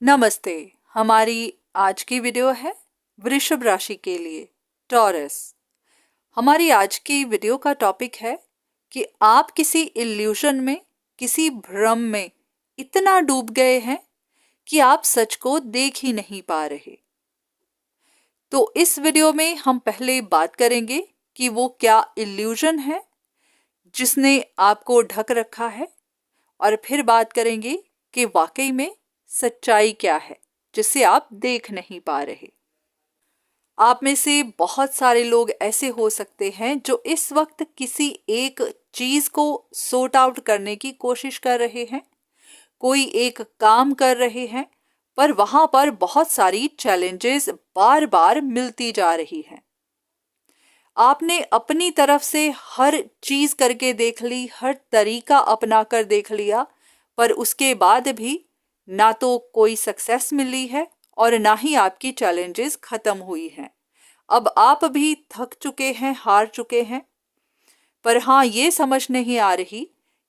नमस्ते। हमारी आज की वीडियो है वृषभ राशि के लिए, टॉरस। हमारी आज की वीडियो का टॉपिक है कि आप किसी इल्यूशन में, किसी भ्रम में इतना डूब गए हैं कि आप सच को देख ही नहीं पा रहे। तो इस वीडियो में हम पहले बात करेंगे कि वो क्या इल्यूशन है जिसने आपको ढक रखा है, और फिर बात करेंगे कि वाकई में सच्चाई क्या है जिसे आप देख नहीं पा रहे। आप में से बहुत सारे लोग ऐसे हो सकते हैं जो इस वक्त किसी एक चीज को सॉर्ट आउट करने की कोशिश कर रहे हैं, कोई एक काम कर रहे हैं, पर वहां पर बहुत सारी चैलेंजेस बार बार मिलती जा रही हैं। आपने अपनी तरफ से हर चीज करके देख ली, हर तरीका अपना कर देख लिया, पर उसके बाद भी ना तो कोई सक्सेस मिली है और ना ही आपकी चैलेंजेस खत्म हुई हैं। अब आप भी थक चुके हैं, हार चुके हैं, पर हाँ, ये समझ नहीं आ रही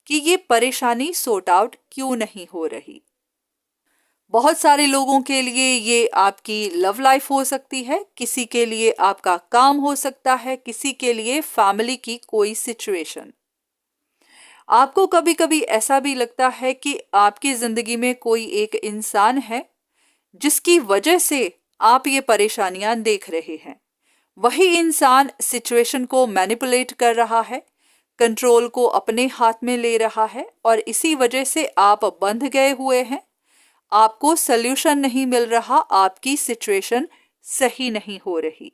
कि ये परेशानी सॉर्ट आउट क्यों नहीं हो रही। बहुत सारे लोगों के लिए ये आपकी लव लाइफ हो सकती है, किसी के लिए आपका काम हो सकता है, किसी के लिए फैमिली की कोई सिचुएशन। आपको कभी कभी ऐसा भी लगता है कि आपकी जिंदगी में कोई एक इंसान है जिसकी वजह से आप ये परेशानियां देख रहे हैं। वही इंसान सिचुएशन को मैनिपुलेट कर रहा है, कंट्रोल को अपने हाथ में ले रहा है, और इसी वजह से आप बंध गए हुए हैं। आपको सल्यूशन नहीं मिल रहा, आपकी सिचुएशन सही नहीं हो रही।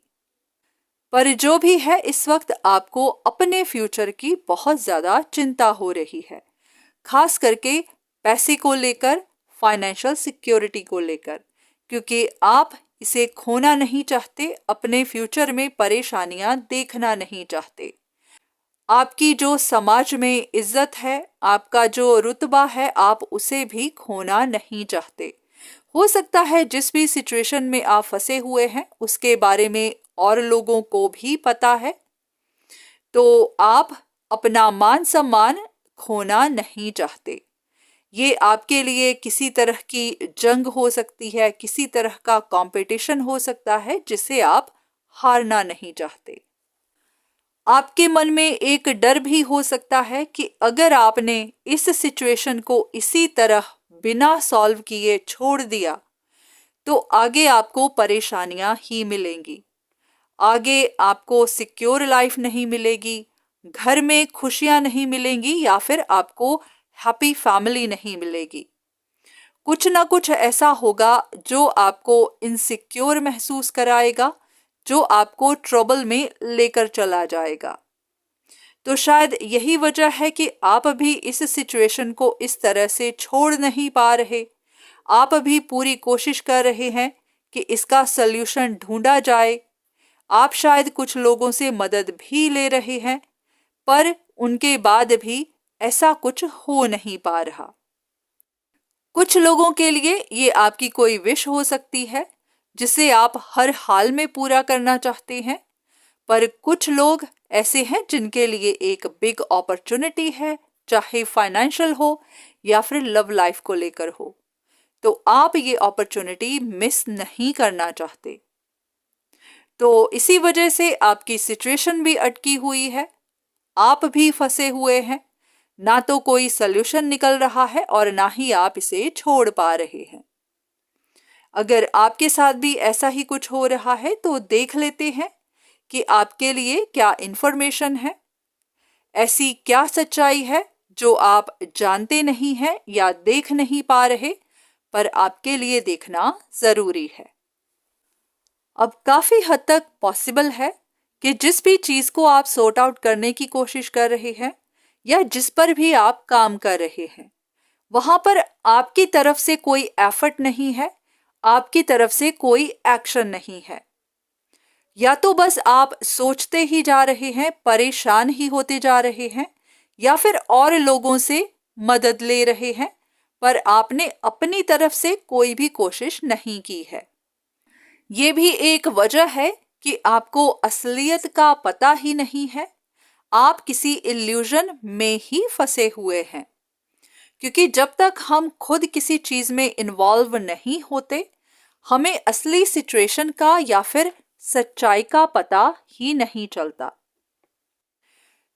पर जो भी है, इस वक्त आपको अपने फ्यूचर की बहुत ज्यादा चिंता हो रही है, खास करके पैसे को लेकर, फाइनेंशियल सिक्योरिटी को लेकर, क्योंकि आप इसे खोना नहीं चाहते, अपने फ्यूचर में परेशानियां देखना नहीं चाहते। आपकी जो समाज में इज्जत है, आपका जो रुतबा है, आप उसे भी खोना नहीं चाहते। हो सकता है जिस भी सिचुएशन में आप फंसे हुए हैं उसके बारे में और लोगों को भी पता है, तो आप अपना मान सम्मान खोना नहीं चाहते। ये आपके लिए किसी तरह की जंग हो सकती है, किसी तरह का कंपटीशन हो सकता है जिसे आप हारना नहीं चाहते। आपके मन में एक डर भी हो सकता है कि अगर आपने इस सिचुएशन को इसी तरह बिना सॉल्व किए छोड़ दिया तो आगे आपको परेशानियां ही मिलेंगी, आगे आपको सिक्योर लाइफ नहीं मिलेगी, घर में खुशियां नहीं मिलेंगी, या फिर आपको हैप्पी फैमिली नहीं मिलेगी। कुछ ना कुछ ऐसा होगा जो आपको इनसिक्योर महसूस कराएगा, जो आपको ट्रबल में लेकर चला जाएगा। तो शायद यही वजह है कि आप भी इस सिचुएशन को इस तरह से छोड़ नहीं पा रहे। आप भी पूरी कोशिश कर रहे हैं कि इसका सल्यूशन ढूंढा जाए। आप शायद कुछ लोगों से मदद भी ले रहे हैं, पर उनके बाद भी ऐसा कुछ हो नहीं पा रहा। कुछ लोगों के लिए ये आपकी कोई विश हो सकती है जिसे आप हर हाल में पूरा करना चाहते हैं, पर कुछ लोग ऐसे हैं जिनके लिए एक बिग अपॉर्चुनिटी है, चाहे फाइनेंशियल हो या फिर लव लाइफ को लेकर हो, तो आप ये अपॉर्चुनिटी मिस नहीं करना चाहते। तो इसी वजह से आपकी सिचुएशन भी अटकी हुई है, आप भी फंसे हुए हैं, ना तो कोई सल्यूशन निकल रहा है और ना ही आप इसे छोड़ पा रहे हैं। अगर आपके साथ भी ऐसा ही कुछ हो रहा है तो देख लेते हैं कि आपके लिए क्या इंफॉर्मेशन है, ऐसी क्या सच्चाई है जो आप जानते नहीं हैं या देख नहीं पा रहे, पर आपके लिए देखना जरूरी है। अब काफी हद तक पॉसिबल है कि जिस भी चीज को आप सॉर्ट आउट करने की कोशिश कर रहे हैं या जिस पर भी आप काम कर रहे हैं, वहां पर आपकी तरफ से कोई एफर्ट नहीं है, आपकी तरफ से कोई एक्शन नहीं है। या तो बस आप सोचते ही जा रहे हैं, परेशान ही होते जा रहे हैं, या फिर और लोगों से मदद ले रहे हैं, पर आपने अपनी तरफ से कोई भी कोशिश नहीं की है। ये भी एक वजह है कि आपको असलियत का पता ही नहीं है, आप किसी इल्यूजन में ही फंसे हुए हैं। क्योंकि जब तक हम खुद किसी चीज में इन्वॉल्व नहीं होते, हमें असली सिचुएशन का या फिर सच्चाई का पता ही नहीं चलता।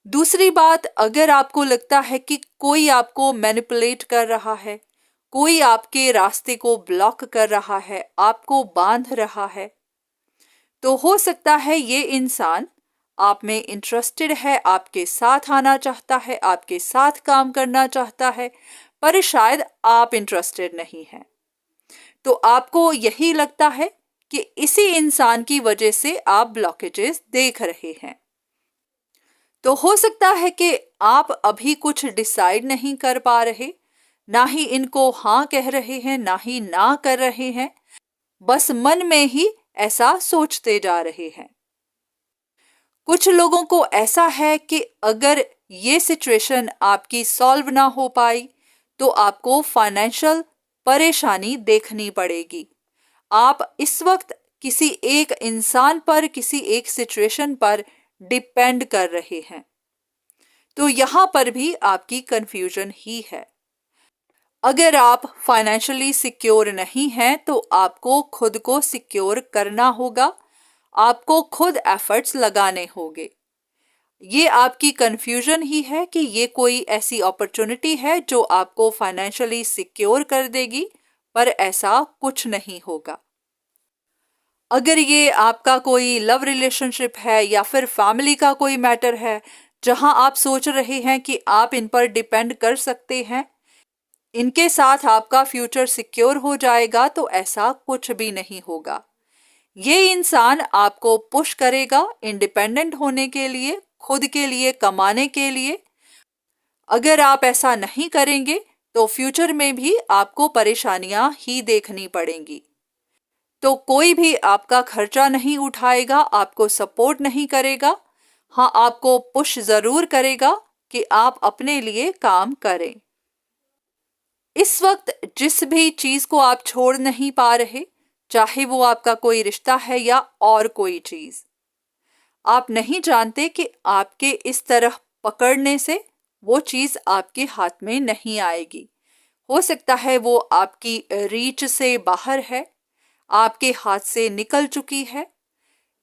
दूसरी बात, अगर आपको लगता है कि कोई आपको मैनिपुलेट कर रहा है, कोई आपके रास्ते को ब्लॉक कर रहा है, आपको बांध रहा है, तो हो सकता है ये इंसान आप में इंटरेस्टेड है, आपके साथ आना चाहता है, आपके साथ काम करना चाहता है, पर शायद आप इंटरेस्टेड नहीं हैं। तो आपको यही लगता है कि इसी इंसान की वजह से आप ब्लॉकेजेस देख रहे हैं। तो हो सकता है कि आप अभी कुछ डिसाइड नहीं कर पा रहे, ना ही इनको हाँ कह रहे हैं, ना ही ना कर रहे हैं, बस मन में ही ऐसा सोचते जा रहे हैं। कुछ लोगों को ऐसा है कि अगर ये सिचुएशन आपकी सॉल्व ना हो पाई तो आपको फाइनेंशियल परेशानी देखनी पड़ेगी। आप इस वक्त किसी एक इंसान पर, किसी एक सिचुएशन पर डिपेंड कर रहे हैं। तो यहां पर भी आपकी कंफ्यूजन ही है। अगर आप फाइनेंशियली सिक्योर नहीं हैं तो आपको खुद को सिक्योर करना होगा, आपको खुद एफर्ट्स लगाने होंगे। ये आपकी कंफ्यूजन ही है कि ये कोई ऐसी अपॉर्चुनिटी है जो आपको फाइनेंशियली सिक्योर कर देगी, पर ऐसा कुछ नहीं होगा। अगर ये आपका कोई लव रिलेशनशिप है या फिर फैमिली का कोई मैटर है जहां आप सोच रहे हैं कि आप इन पर डिपेंड कर सकते हैं, इनके साथ आपका फ्यूचर सिक्योर हो जाएगा, तो ऐसा कुछ भी नहीं होगा। ये इंसान आपको पुश करेगा इंडिपेंडेंट होने के लिए, खुद के लिए कमाने के लिए। अगर आप ऐसा नहीं करेंगे तो फ्यूचर में भी आपको परेशानियां ही देखनी पड़ेंगी। तो कोई भी आपका खर्चा नहीं उठाएगा, आपको सपोर्ट नहीं करेगा। हाँ, आपको पुश जरूर करेगा कि आप अपने लिए काम करें। इस वक्त जिस भी चीज को आप छोड़ नहीं पा रहे, चाहे वो आपका कोई रिश्ता है या और कोई चीज, आप नहीं जानते कि आपके इस तरह पकड़ने से वो चीज आपके हाथ में नहीं आएगी। हो सकता है वो आपकी रीच से बाहर है, आपके हाथ से निकल चुकी है,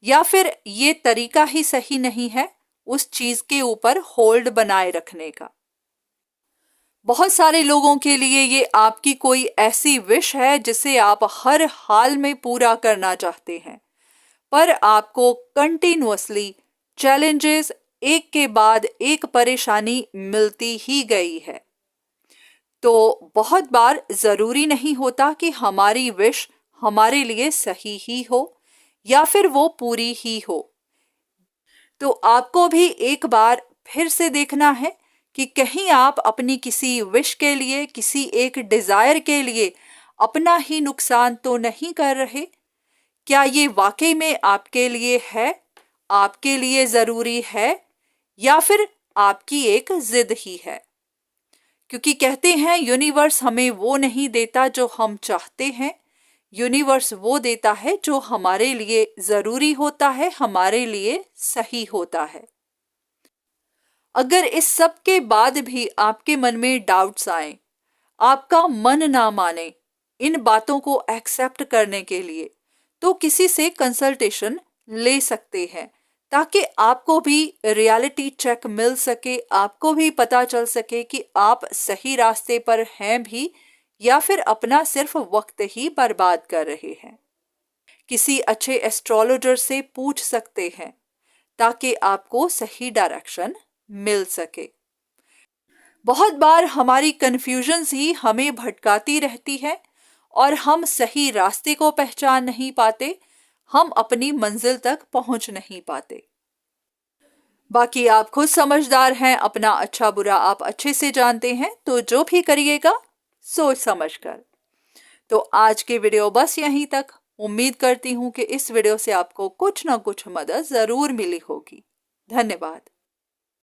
या फिर ये तरीका ही सही नहीं है उस चीज के ऊपर होल्ड बनाए रखने का। बहुत सारे लोगों के लिए ये आपकी कोई ऐसी विश है जिसे आप हर हाल में पूरा करना चाहते हैं, पर आपको कंटिन्यूअसली चैलेंजेस, एक के बाद एक परेशानी मिलती ही गई है। तो बहुत बार जरूरी नहीं होता कि हमारी विश हमारे लिए सही ही हो या फिर वो पूरी ही हो। तो आपको भी एक बार फिर से देखना है कि कहीं आप अपनी किसी विश के लिए, किसी एक डिजायर के लिए अपना ही नुकसान तो नहीं कर रहे। क्या ये वाकई में आपके लिए है, आपके लिए जरूरी है, या फिर आपकी एक जिद ही है? क्योंकि कहते हैं यूनिवर्स हमें वो नहीं देता जो हम चाहते हैं, यूनिवर्स वो देता है जो हमारे लिए जरूरी होता है, हमारे लिए सही होता है। अगर इस सब के बाद भी आपके मन में डाउट्स आए, आपका मन ना माने इन बातों को एक्सेप्ट करने के लिए, तो किसी से कंसल्टेशन ले सकते हैं, ताकि आपको भी रियलिटी चेक मिल सके, आपको भी पता चल सके कि आप सही रास्ते पर हैं भी या फिर अपना सिर्फ वक्त ही बर्बाद कर रहे हैं। किसी अच्छे एस्ट्रोलॉजर से पूछ सकते हैं ताकि आपको सही डायरेक्शन मिल सके। बहुत बार हमारी कंफ्यूजन्स ही हमें भटकाती रहती है और हम सही रास्ते को पहचान नहीं पाते, हम अपनी मंजिल तक पहुंच नहीं पाते। बाकी आप खुद समझदार हैं, अपना अच्छा बुरा आप अच्छे से जानते हैं, तो जो भी करिएगा सोच समझकर। तो आज की वीडियो बस यहीं तक। उम्मीद करती हूँ कि इस वीडियो से आपको कुछ ना कुछ मदद जरूर मिली होगी। धन्यवाद।